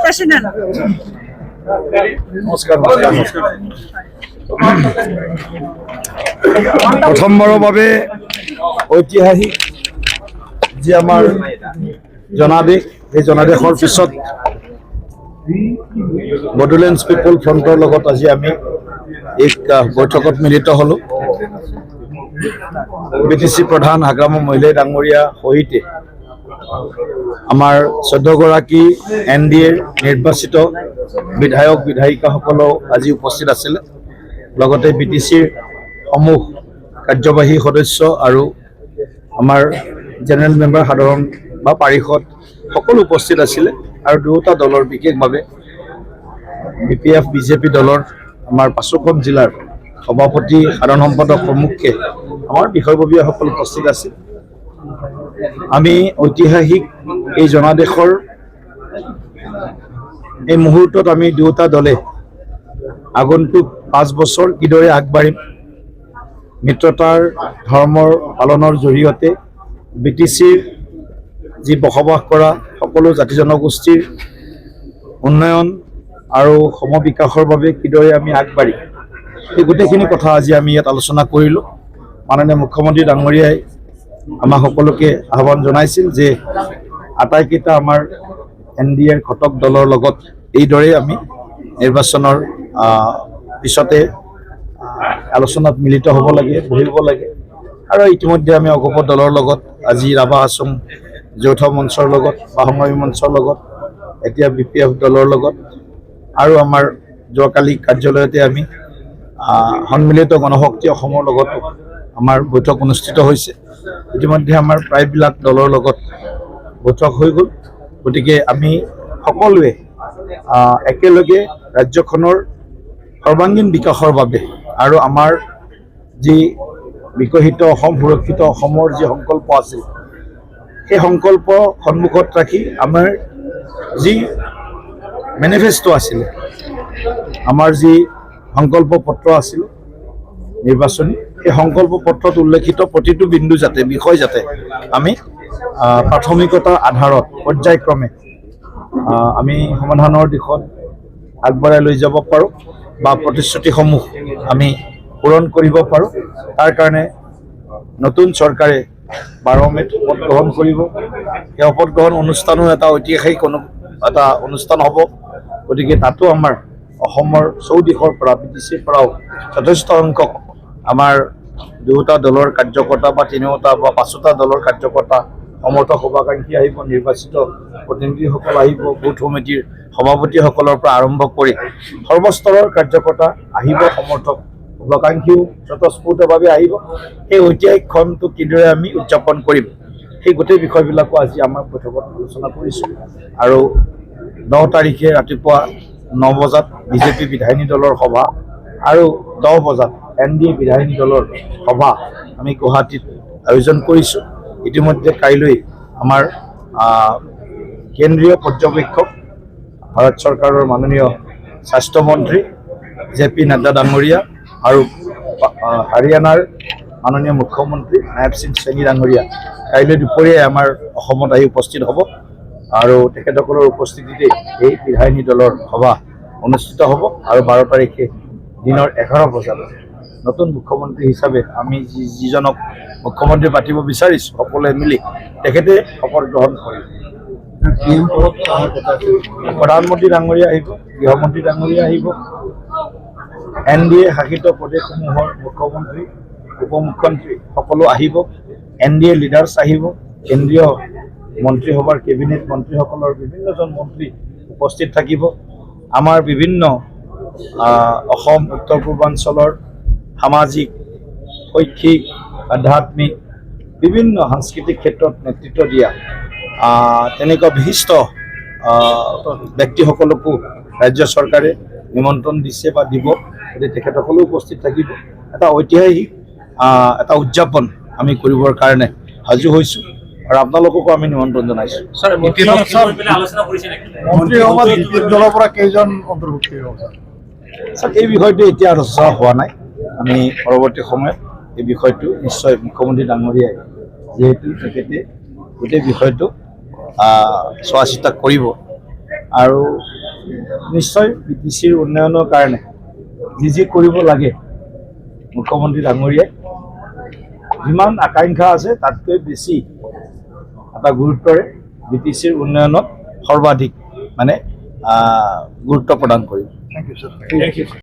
President. নমস্কাৰ। প্ৰথমবাৰৰ বাবে ঐতিহাসিক যি আমাৰ জনাদেশ, এই জনাদেশৰ পিছত বডোলেণ্ড পিপল ফ্ৰণ্টৰ লগত আজি আমি এক বৈঠকত মিলিত হ'লোঁ। BTC প্ৰধান হাগ্ৰাম মহীলাই ডাঙৰীয়া সহিতে আমাৰ 14 গৰাকী NDAৰ নিৰ্বাচিত বিধায়ক বিধায়িকাসকলেও আজি উপস্থিত আছিল। লগতে BTCৰ সমূহ কাৰ্যবাহী সদস্য আৰু আমাৰ জেনেৰেল মেম্বাৰ সাধাৰণ বা পাৰিষদ সকলো উপস্থিত আছিলে। আৰু দুয়োটা দলৰ বিশেষভাৱে BPF BJP দলৰ আমাৰ 5খন জিলাৰ সভাপতি সাধাৰণ সম্পাদক প্ৰমুখ্যে আমাৰ বিষয়ববীয়াসকল উপস্থিত আছিল। আমি ঐতিহাসিক এই জনাদেশৰ এই মুহূৰ্তত আমি দুয়োটা দলে আগন্তুক 5 বছৰ কিদৰে আগবাঢ়িম, মিত্ৰতাৰ ধৰ্মৰ পালনৰ জৰিয়তে BTCৰ যি বসবাস কৰা সকলো জাতি জনগোষ্ঠীৰ উন্নয়ন আৰু সমবিকাশৰ বাবে কিদৰে আমি আগবাঢ়িম, এই গোটেইখিনি কথা আজি আমি ইয়াত আলোচনা কৰিলোঁ। মাননীয় মুখ্যমন্ত্ৰী ডাঙৰীয়াই আমাক সকলোকে আহ্বান জনাইছিল যে আটাইকেইটা আমাৰ NDAৰ ঘটক দলৰ লগত এইদৰে আমি নিৰ্বাচনৰ পিছতে আলোচনাত মিলিত হ'ব লাগে, বহিব লাগে। আৰু ইতিমধ্যে আমি অগপ দলৰ লগত আজি ৰাভা হাছং যৌথ মঞ্চৰ লগত বা সংগ্ৰামী মঞ্চৰ লগত, এতিয়া BPF দলৰ লগত আৰু আমাৰ যোৱাকালি কাৰ্যালয়তে আমি সন্মিলিত গণশক্তি অসমৰ লগত আমাৰ বৈঠক অনুষ্ঠিত হৈছে। ইতিমধ্যে আমাৰ প্ৰায়বিলাক দলৰ লগত বৈঠক হৈ গ'ল। গতিকে আমি সকলোৱে একেলগে ৰাজ্যখনৰ সৰ্বাংগীন বিকাশৰ বাবে আৰু আমাৰ যি বিকশিত অসম, সুৰক্ষিত অসমৰ যি সংকল্প আছিল, সেই সংকল্প সন্মুখত ৰাখি আমাৰ যি মেনিফেষ্টো আছিলে, আমাৰ যি সংকল্প পত্ৰ আছিল নিৰ্বাচনী, সেই সংকল্প পত্ৰত উল্লেখিত প্ৰতিটো বিন্দু যাতে বিষয় যাতে আমি প্ৰাথমিকতাৰ আধাৰত পৰ্যায়ক্ৰমে আমি সমাধানৰ দিশত আগবঢ়াই লৈ যাব পাৰোঁ বা প্ৰতিশ্ৰুতিসমূহ আমি পূৰণ কৰিব পাৰোঁ। তাৰ কাৰণে নতুন চৰকাৰে 12 মে'ত শপত গ্ৰহণ কৰিব। সেই শপত গ্ৰহণ অনুষ্ঠানো এটা ঐতিহাসিক এটা অনুষ্ঠান হ'ব। গতিকে তাতো আমাৰ অসমৰ চৌদিশৰ পৰা BTCৰ পৰাও যথেষ্ট সংখ্যক আমাৰ দুয়োটা দলৰ কাৰ্যকৰ্তা বা তিনিওটা বা 5টা দলৰ কাৰ্যকৰ্তা, সমৰ্থক শুভাকাংক্ষী আহিব, নিৰ্বাচিত প্ৰতিনিধিসকল আহিব, বুথ সমিতিৰ সভাপতিসকলৰ পৰা আৰম্ভ কৰি সৰ্বস্তৰৰ কাৰ্যকৰ্তা আহিব, সমৰ্থক শুভাকাংক্ষীও স্বতঃস্ফূৰ্তভাৱে আহিব। সেই ঐতিহাসিক ক্ষণটো কিদৰে আমি উদযাপন কৰিম, সেই গোটেই বিষয়বিলাকো আজি আমাৰ বৈঠকত আলোচনা কৰিছোঁ। আৰু 9 তাৰিখে ৰাতিপুৱা 9 বজাত BJP বিধায়িনী দলৰ সভা আৰু 10 বজাত NDA বিধায়িনী দলৰ সভা আমি গুৱাহাটীত আয়োজন কৰিছোঁ। ইতিমধ্যে কাইলৈ আমাৰ কেন্দ্ৰীয় পৰ্যবেক্ষক ভাৰত চৰকাৰৰ মাননীয় স্বাস্থ্যমন্ত্ৰী JP নাড্ডা ডাঙৰীয়া আৰু হাৰিয়ানাৰ মাননীয় মুখ্যমন্ত্ৰী নায়ব সিং চেনী ডাঙৰীয়া কাইলৈ দুপৰীয়াই আমাৰ অসমত আহি উপস্থিত হ'ব। আৰু তেখেতসকলৰ উপস্থিতিতে এই বিধায়িনী দলৰ সভা অনুষ্ঠিত হ'ব। আৰু 12 তাৰিখে দিনৰ 11 বজাত নতুন মুখ্যমন্ত্ৰী হিচাপে আমি যিজনক মুখ্যমন্ত্ৰী পাতিব বিচাৰিছোঁ সকলোৱে মিলি তেখেতে শপত গ্ৰহণ কৰিব। প্ৰধানমন্ত্ৰী ডাঙৰীয়া আহিব, গৃহমন্ত্ৰী ডাঙৰীয়া আহিব, NDA শাসিত প্ৰদেশসমূহৰ মুখ্যমন্ত্ৰী, উপমুখ্যমন্ত্ৰী সকলো আহিব, NDA লিডাৰ্ছ আহিব, কেন্দ্ৰীয় মন্ত্ৰীসভাৰ কেবিনেট মন্ত্ৰীসকলৰ বিভিন্নজন মন্ত্ৰী উপস্থিত থাকিব। আমাৰ বিভিন্ন অসম উত্তৰ পূৰ্বাঞ্চলৰ সামাজিক, শৈক্ষিক, আধ্যাত্মিক, বিভিন্ন সাংস্কৃতিক ক্ষেত্ৰত নেতৃত্ব দিয়া তেনেকুৱা বিশিষ্ট ব্যক্তিসকলকো ৰাজ্য চৰকাৰে নিমন্ত্ৰণ দিছে বা দিব। গতিকে তেখেতসকলেও উপস্থিত থাকিব। এটা ঐতিহাসিক এটা উদযাপন আমি কৰিবৰ কাৰণে সাজু হৈছোঁ আৰু আপোনালোককো আমি নিমন্ত্ৰণ জনাইছোঁ। দলৰ পৰা কেইজন অন্তৰ্ভুক্তি হ'ব? এই বিষয়টো এতিয়া আলোচনা হোৱা নাই। আমি পৰৱৰ্তী সময়ত এই বিষয়টো নিশ্চয় মুখ্যমন্ত্ৰী ডাঙৰীয়াই যিহেতু তেখেতে গোটেই বিষয়টো চোৱা চিতা কৰিব আৰু নিশ্চয় BTCৰ উন্নয়নৰ কাৰণে যি কৰিব লাগে মুখ্যমন্ত্ৰী ডাঙৰীয়াই যিমান আকাংক্ষা আছে তাতকৈ বেছি এটা গুৰুত্বৰে BTCৰ উন্নয়নত সৰ্বাধিক মানে গুৰুত্ব প্ৰদান কৰিব। Thank you, sir.